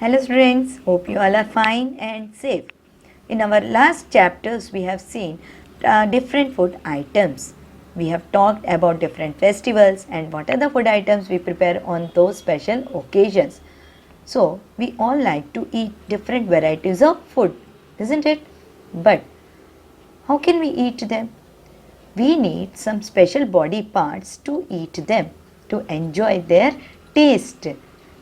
Hello students, hope you all are fine and safe. In our last chapters we have seen different food items. We have talked about different festivals and what are the food items we prepare on those special occasions. So we all like to eat different varieties of food, isn't it? But how can we eat them? We need some special body parts to eat them, to enjoy their taste.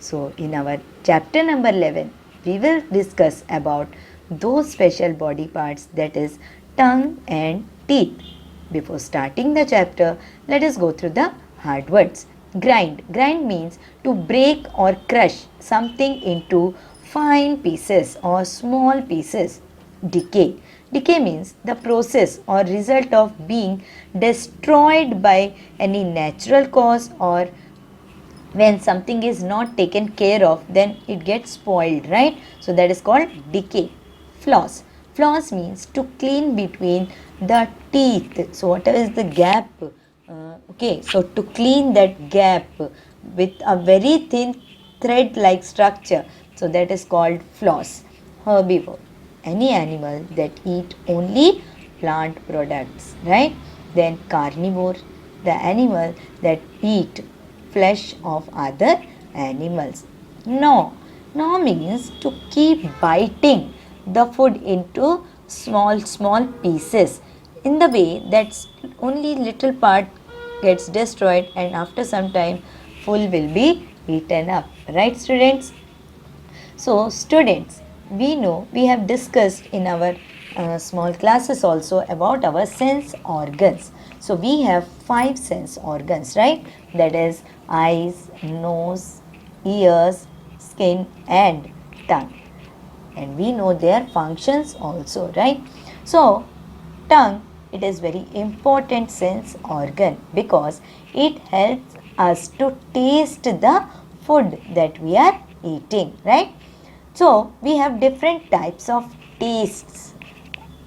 So, in our chapter number 11, we will discuss about those special body parts, that is tongue and teeth. Before starting the chapter, let us go through the hard words. Grind. Grind means to break or crush something into fine pieces or small pieces. Decay. Decay means the process or result of being destroyed by any natural cause, or when something is not taken care of, then it gets spoiled, right? So that is called decay. Floss. Floss means to clean between the teeth. So what is the gap? So to clean that gap with a very thin thread like structure, so that is called floss. Herbivore. Any animal that eat only plant products, right? Then carnivore, the animal that eat flesh of other animals. Gnaw. Gnaw means to keep biting the food into small pieces in the way that only little part gets destroyed and after some time full will be eaten up, right students? So students, we know we have discussed in our small classes also about our sense organs. So we have 5 sense organs, right? That is eyes, nose, ears, skin and tongue. And we know their functions also, right? So tongue, it is very important sense organ because it helps us to taste the food that we are eating, right? So we have different types of tastes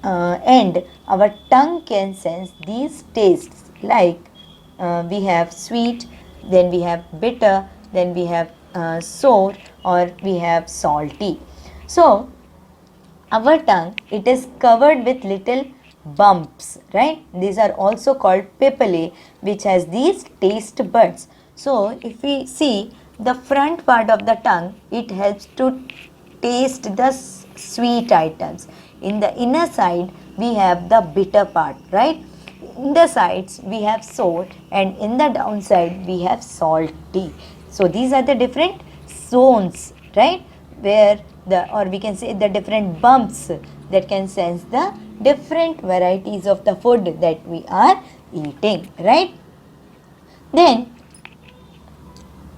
and our tongue can sense these tastes, like we have sweet, then we have bitter, then we have sour, or we have salty. So our tongue, it is covered with little bumps, right? These are also called papillae, which has these taste buds. So if we see the front part of the tongue, it helps to taste the sweet items. In the inner side we have the bitter part, right? In the sides we have sour and in the downside we have salty. So these are the different zones, right, where or we can say the different bumps that can sense the different varieties of the food that we are eating, right? Then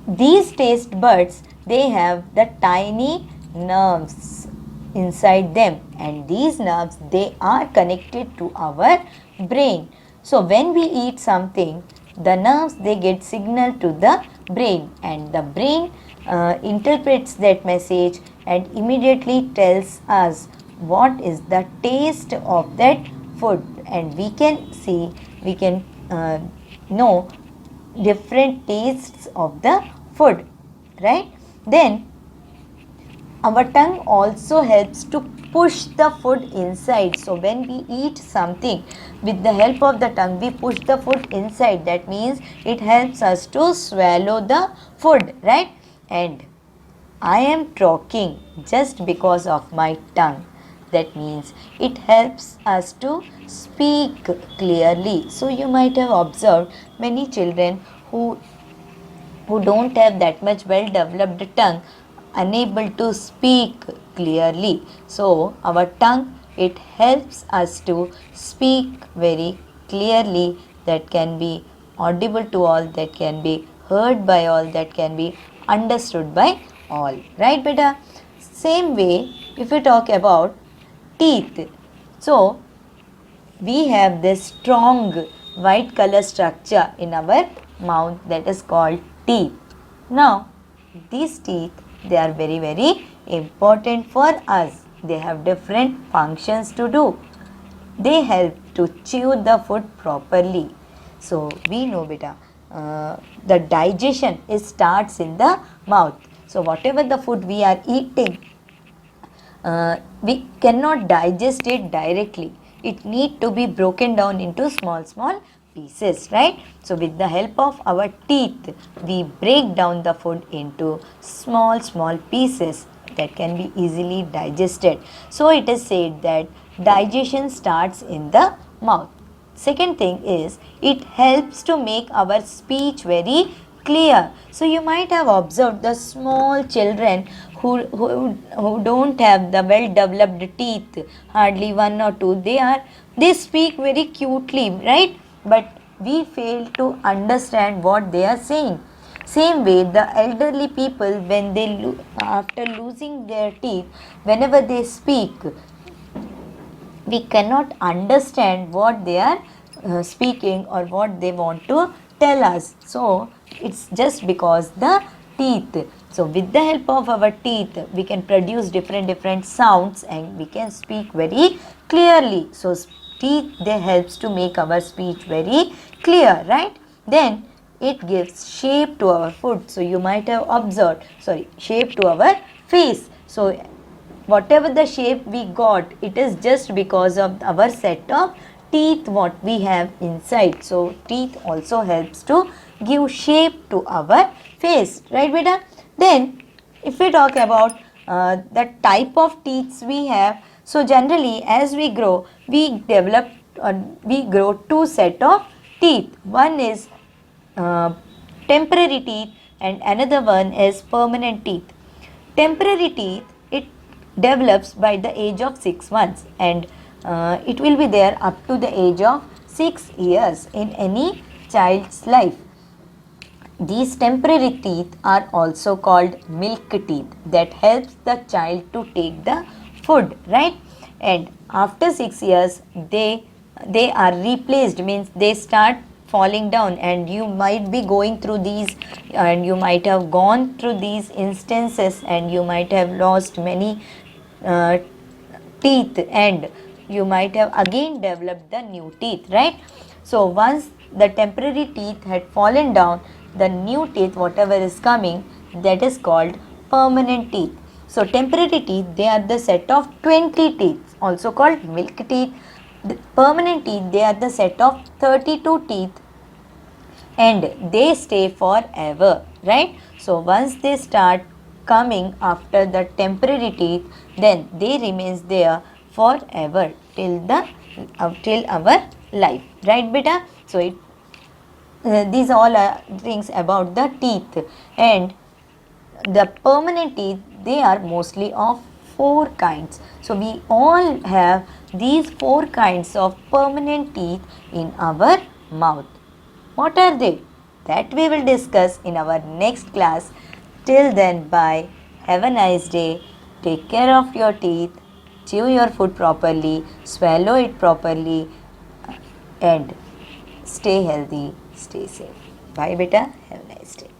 these taste buds, they have the tiny nerves inside them, and these nerves, they are connected to our brain. So when we eat something, the nerves, they get signal to the brain, and the brain interprets that message and immediately tells us what is the taste of that food, and we can see, we can know different tastes of the food, right? Then our tongue also helps to push the food inside. So when we eat something, with the help of the tongue we push the food inside. That means it helps us to swallow the food, right? And I am talking just because of my tongue. That means it helps us to speak clearly. So you might have observed many children who don't have that much well developed tongue, unable to speak clearly. So our tongue, it helps us to speak very clearly, that can be audible to all, that can be heard by all, that can be understood by all, right beta? Same way, if we talk about teeth, so we have this strong white color structure in our mouth, that is called teeth. Now these teeth, they are very important for us. They have different functions to do. They help to chew the food properly. So we know beta, the digestion, it starts in the mouth. So whatever the food we are eating, we cannot digest it directly. It need to be broken down into small pieces, right? So with the help of our teeth, we break down the food into small pieces that can be easily digested. So it is said that digestion starts in the mouth. Second thing is, it helps to make our speech very clear. So you might have observed the small children who don't have the well developed teeth, hardly one or two, they speak very cutely, right? But we fail to understand what they are saying. Same way, the elderly people, when after losing their teeth, whenever they speak, we cannot understand what they are speaking or what they want to tell us. So it's just because the teeth. So with the help of our teeth, we can produce different sounds and we can speak very clearly. So teeth, they helps to make our speech very clear, right? Then it gives shape to our food. So you might have observed, shape to our face. So whatever the shape we got, it is just because of our set of teeth what we have inside. So teeth also helps to give shape to our face, right beta? Then if we talk about the type of teeth we have, so generally as we grow, we grow two set of teeth. One is temporary teeth and another one is permanent teeth. Temporary teeth, it develops by the age of 6 months and it will be there up to the age of 6 years in any child's life. These temporary teeth are also called milk teeth that helps the child to take the food, right? And after 6 years, they are replaced, means they start falling down, and you might be going through these and you might have gone through these instances and you might have lost many uh, teeth and you might have again developed the new teeth, right? So once the temporary teeth had fallen down, the new teeth whatever is coming, that is called permanent teeth. So temporary teeth, they are the set of 20 teeth, also called milk teeth. The permanent teeth, they are the set of 32 teeth and they stay forever, right? So once they start coming after the temporary teeth, then they remains there forever till our life, right beta? So these all are things about the teeth. And the permanent teeth, they are mostly of 4 kinds. So we all have these 4 kinds of permanent teeth in our mouth. What are they? That we will discuss in our next class. Till then, bye. Have a nice day. Take care of your teeth. Chew your food properly. Swallow it properly. And stay healthy. Stay safe. Bye, beta. Have a nice day.